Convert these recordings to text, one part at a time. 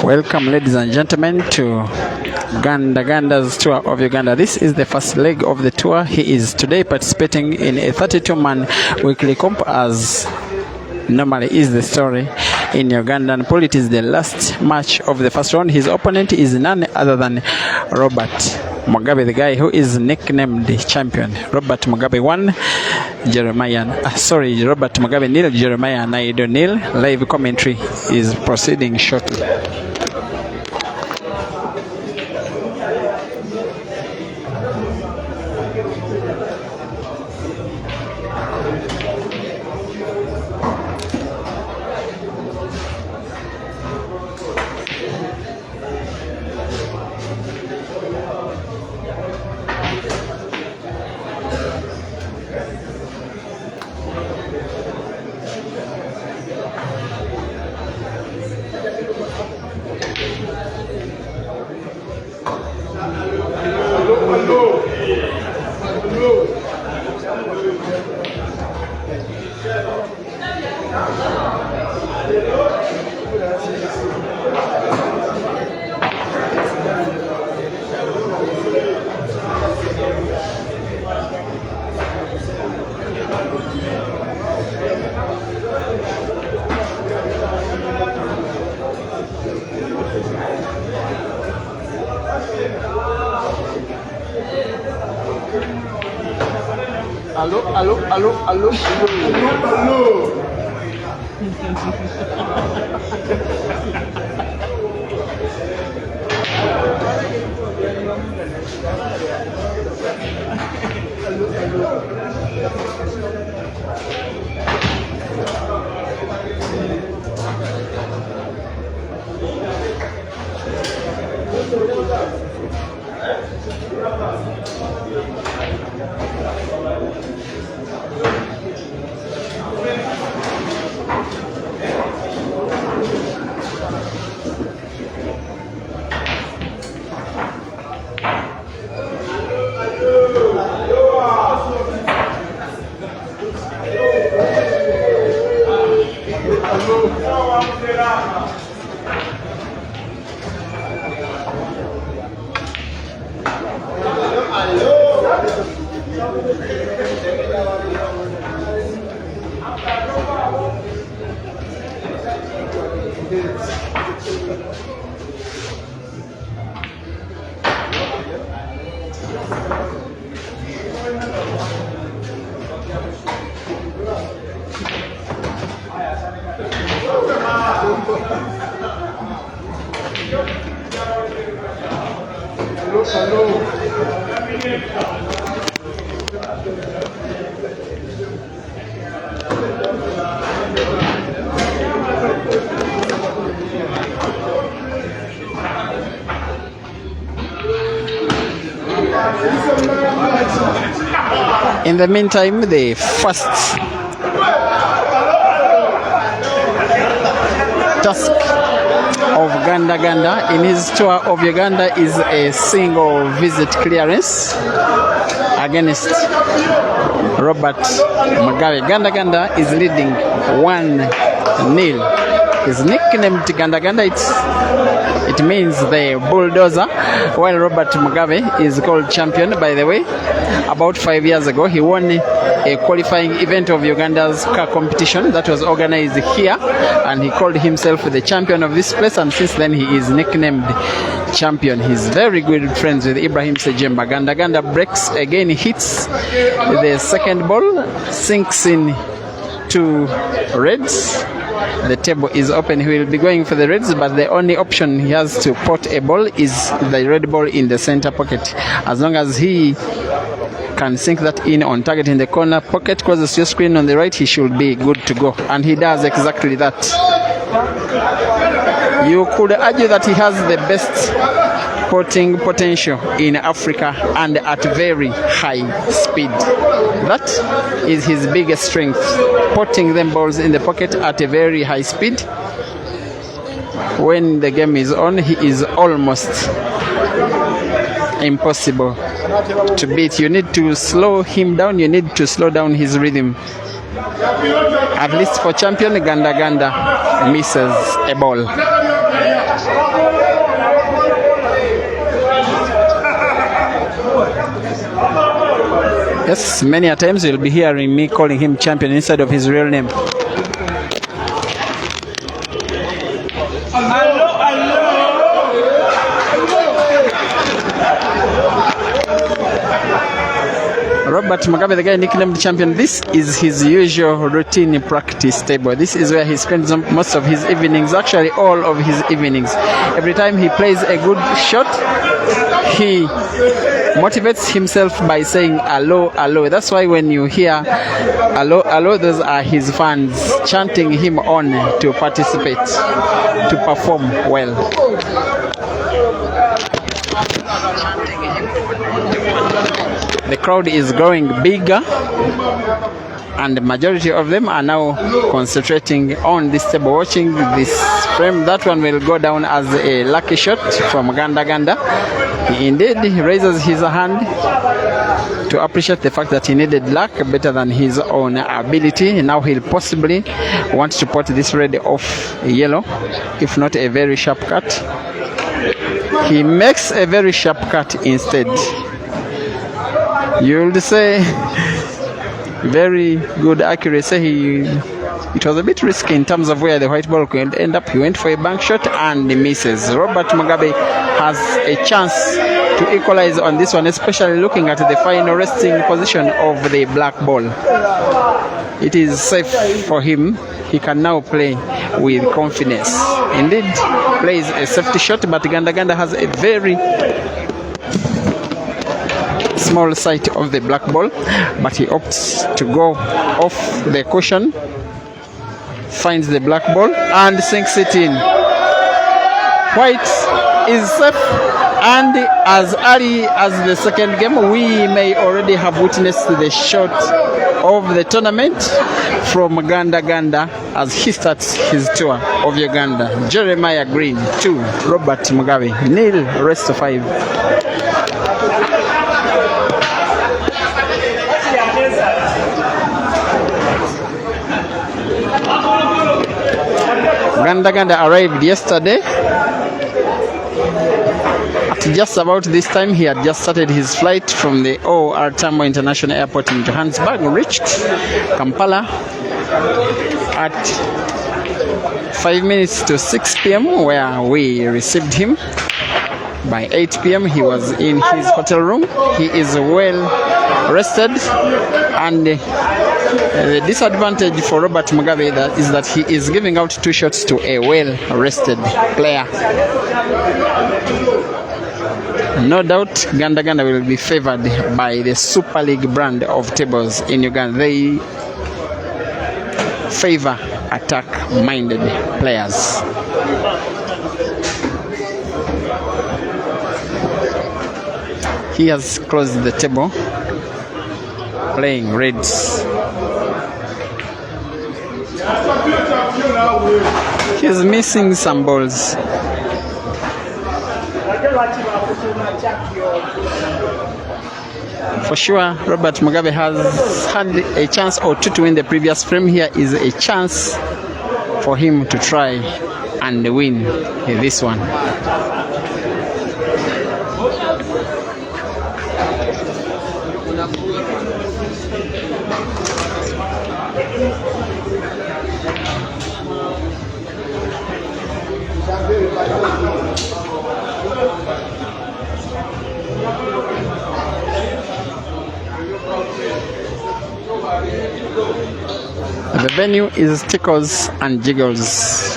Welcome, ladies and gentlemen, to Ganda-Ganda's tour of Uganda. This is the first leg of the tour. He is today participating in a 32-man weekly comp, as normally is the story in Ugandan pool. It is the last match of the first round. His opponent is none other than Robert Mugabe, the guy who is nicknamed the champion. Robert Mugabe 1, Robert Mugabe nil, Jeremiah Naido nil. Live commentary is proceeding shortly. Allô. In the meantime, the first task of Ganda-Ganda in his tour of Uganda is a single visit clearance against Robert Mugabe. Ganda-Ganda is leading 1-0. Is nicknamed Ganda-Ganda. It means the bulldozer, while Robert Mugabe is called champion. By the way, about 5 years ago, he won a qualifying event of Uganda's car competition that was organized here, and he called himself the champion of this place, and since then he is nicknamed champion. He's very good friends with Ibrahim Sejemba. Ganda-Ganda breaks again, hits the second ball, sinks in to reds. The table is open. He will be going for the reds, but the only option he has to pot a ball is the red ball in the center pocket. As long as he can sink that in on target in the corner pocket closest to your screen on the right, he should be good to go, and he does exactly that. You could argue that he has the best potting potential in Africa and at very high speed. That is his biggest strength, potting them balls in the pocket at a very high speed. When the game is on, he is almost impossible to beat. You need to slow him down, you need to slow down his rhythm. At least for champion, Ganda-Ganda misses a ball. Yes, many a times you'll be hearing me calling him champion instead of his real name. Robert Mugabe, the guy nicknamed champion, this is his usual routine practice table. This is where he spends most of his evenings, actually all of his evenings. Every time he plays a good shot, he motivates himself by saying hello, hello. That's why when you hear hello, hello, those are his fans chanting him on to participate, to perform well. The crowd is growing bigger, and the majority of them are now concentrating on this table, watching this frame. That one will go down as a lucky shot from Ganda-Ganda. He indeed raises his hand to appreciate the fact that he needed luck better than his own ability. Now he'll possibly want to put this red off yellow, if not a very sharp cut. He makes a very sharp cut instead. You would say very good accuracy. It was a bit risky in terms of where the white ball could end up. He went for a bank shot and he misses. Robert Mugabe has a chance to equalize on this one, especially looking at the final resting position of the black ball. It is safe for him. He can now play with confidence. Indeed, plays a safety shot, but Ganda-Ganda has a very small sight of the black ball, but he opts to go off the cushion, finds the black ball and sinks it in. White is safe, and as early as the second game, we may already have witnessed the shot of the tournament from Ganda-Ganda as he starts his tour of Uganda. Jeremiah Green 2, Robert Mugabe 0, rest of 5. Ganda-Ganda arrived yesterday. At just about this time, he had just started his flight from the OR Tambo International Airport in Johannesburg, reached Kampala at 5 minutes to 6 p.m. where we received him. By 8 p.m. he was in his hotel room. He is well rested, and the disadvantage for Robert Mugabe is that he is giving out 2 shots to a well-rested player. No doubt Ganda-Ganda will be favored by the Super League brand of tables in Uganda. They favor attack-minded players. He has closed the table, playing reds. He's missing some balls. For sure, Robert Mugabe has had a chance or two to win the previous frame. Here is a chance for him to try and win this one. The venue is Tickles and Jiggles,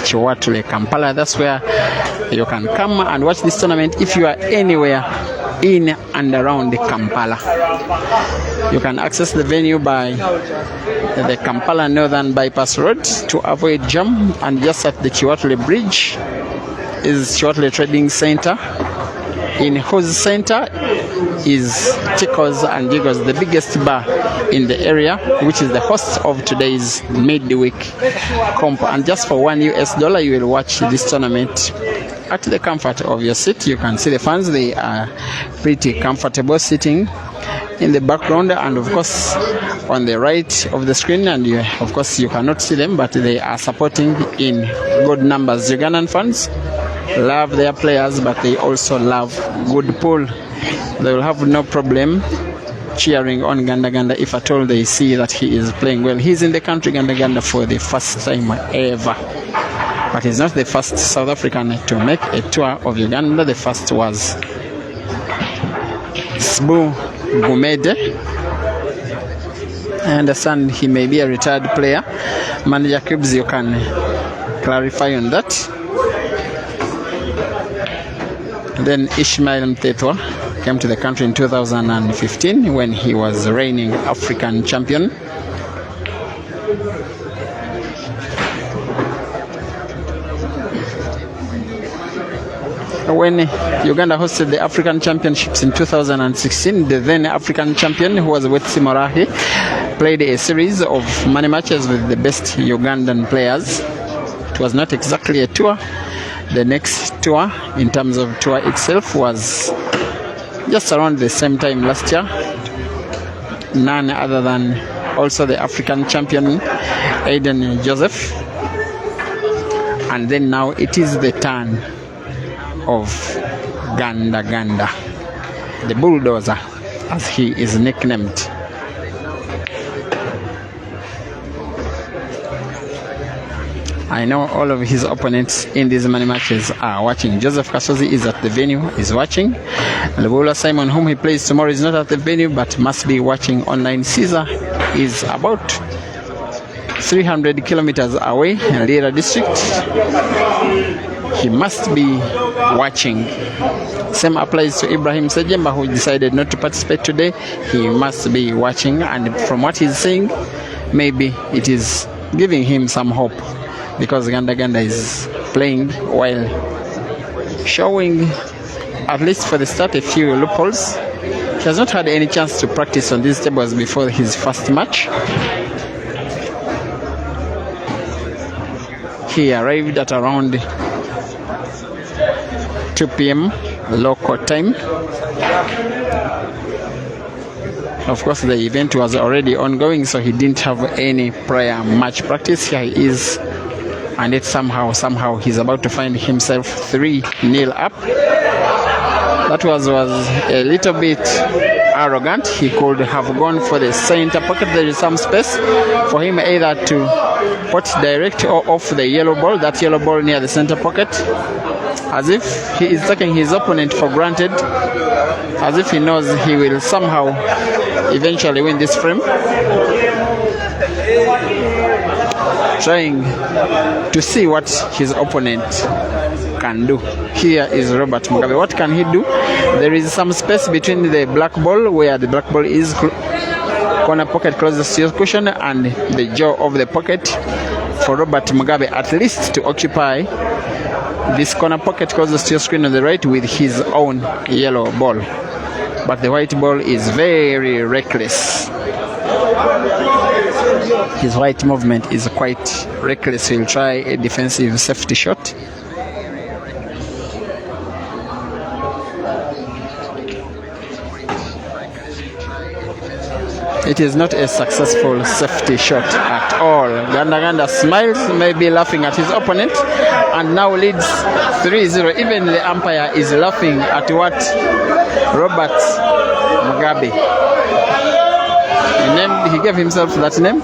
Chiwatule, Kampala. That's where you can come and watch this tournament if you are anywhere in and around Kampala. You can access the venue by the Kampala Northern Bypass Road to avoid jam, and just at the Chiwatule Bridge is Chiwatule Trading Center, in whose center is Tickles and Tickles, the biggest bar in the area, which is the host of today's midweek comp. And just for $1 you will watch this tournament at the comfort of your seat. You can see the fans, they are pretty comfortable sitting in the background, and of course on the right of the screen, and of course you cannot see them, but they are supporting in good numbers. Ugandan fans love their players, but they also love good pool. They will have no problem cheering on Ganda-Ganda if at all they see that he is playing well. He's in the country Ganda-Ganda for the first time ever. But he's not the first South African to make a tour of Uganda. The first was Sbu Gumede. I understand he may be a retired player. Manager Cribs, you can clarify on that. Then Ishmael Mtetwa came to the country in 2015 when he was reigning African champion. When Uganda hosted the African Championships in 2016, the then African champion, who was Wetsi Morahi, played a series of money matches with the best Ugandan players. It was not exactly a tour. The next tour, in terms of tour itself, was just around the same time last year. None other than also the African champion, Aiden Joseph. And then now it is the turn of Ganda-Ganda, the bulldozer, as he is nicknamed. I know all of his opponents in these money matches are watching. Joseph Kasozi is at the venue, is watching. Lebola Simon, whom he plays tomorrow, is not at the venue but must be watching online. Caesar is about 300 kilometers away in Lira district. He must be watching. Same applies to Ibrahim Sejemba, who decided not to participate today. He must be watching, and from what he's saying, maybe it is giving him some hope, because Ganda-Ganda is playing while showing, at least for the start, a few loopholes. He has not had any chance to practice on these tables before his first match. He arrived at around 2 p.m. local time. Of course, the event was already ongoing, so he didn't have any prior match practice. Here he is, and it somehow he's about to find himself 3-0 up. That was a little bit arrogant. He could have gone for the center pocket. There is some space for him either to put direct or off the yellow ball, that yellow ball near the center pocket, as if he is taking his opponent for granted, as if he knows he will somehow eventually win this frame. Trying to see what his opponent can do. Here is Robert Mugabe. What can he do? There is some space between the black ball, where the black ball is corner pocket closest to your cushion, and the jaw of the pocket, for Robert Mugabe at least to occupy this corner pocket closest to your screen on the right with his own yellow ball. But the white ball is very reckless. His white movement is quite reckless. He'll try a defensive safety shot. It is not a successful safety shot at all. Ganda-Ganda smiles, maybe laughing at his opponent, and now leads 3-0. Even the umpire is laughing at what Robert Mugabe, he gave himself that name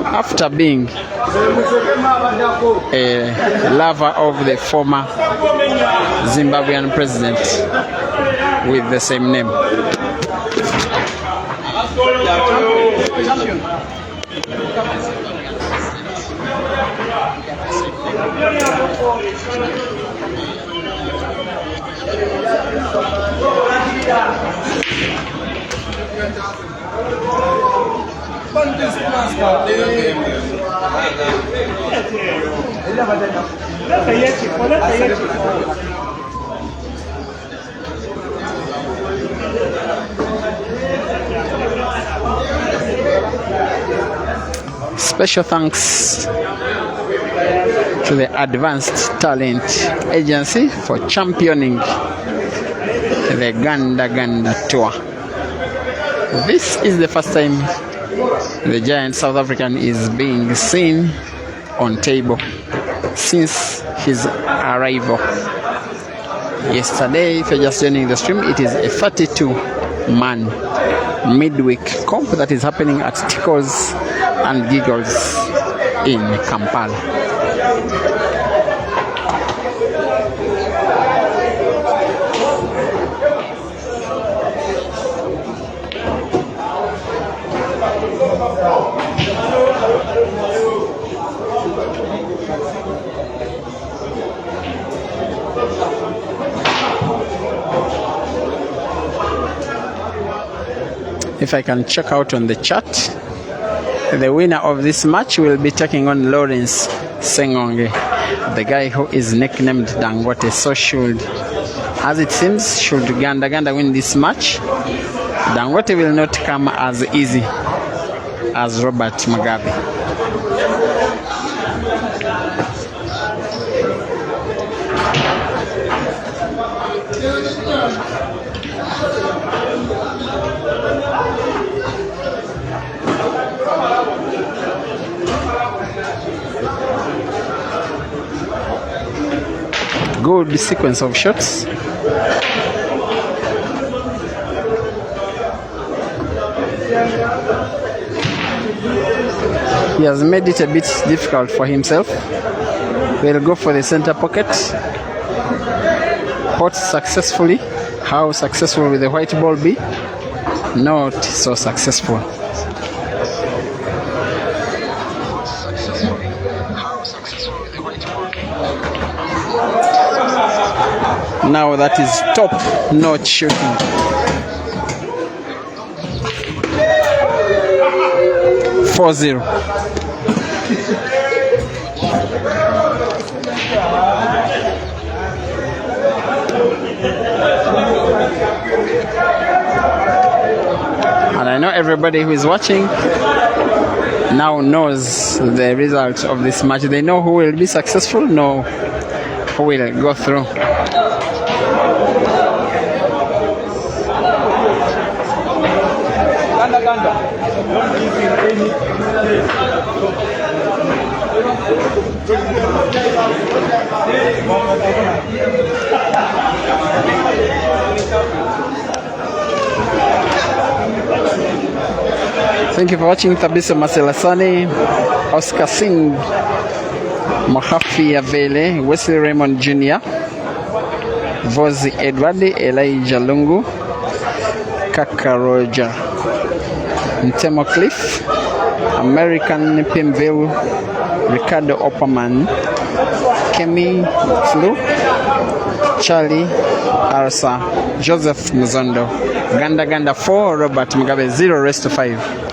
after being a lover of the former Zimbabwean president with the same name. Special thanks to the Advanced Talent Agency for championing the Ganda-Ganda tour. This is the first time the giant South African is being seen on table since his arrival. Yesterday, if you're just joining the stream, it is a 32 man midweek comp that is happening at Tickles and Giggles in Kampala. If I can check out on the chat, the winner of this match will be taking on Lawrence Sengonge, the guy who is nicknamed Dangote. So as it seems, should Ganda-Ganda win this match, Dangote will not come as easy as Robert Mugabe. Good sequence of shots. He has made it a bit difficult for himself. We'll go for the center pocket. Pot successfully. How successful will the white ball be? Not so successful. Now that is top-notch shooting. (4-0). And I know everybody who is watching now knows the result of this match. They know who will be successful, know who will go through. Thank you for watching. Thabiso Maselasani, Oscar Singh, Mahafi Avele, Wesley Raymond Jr., Vozi Edward, Elijah Lungu, Kaka Roger, Ntemo Cliff, American Pimville, Ricardo Opperman, Kemi Flu, Charlie Arsa, Joseph Muzondo. Ganda-Ganda 4, Robert Mugabe 0, rest to 5.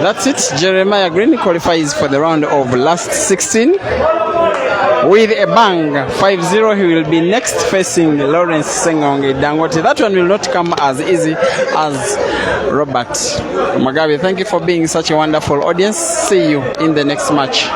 That's it. Jeremiah Green qualifies for the round of last 16 with a bang. 5-0. He will be next facing Lawrence Sengonge Dangote. That one will not come as easy as Robert Mugabe. Thank you for being such a wonderful audience. See you in the next match.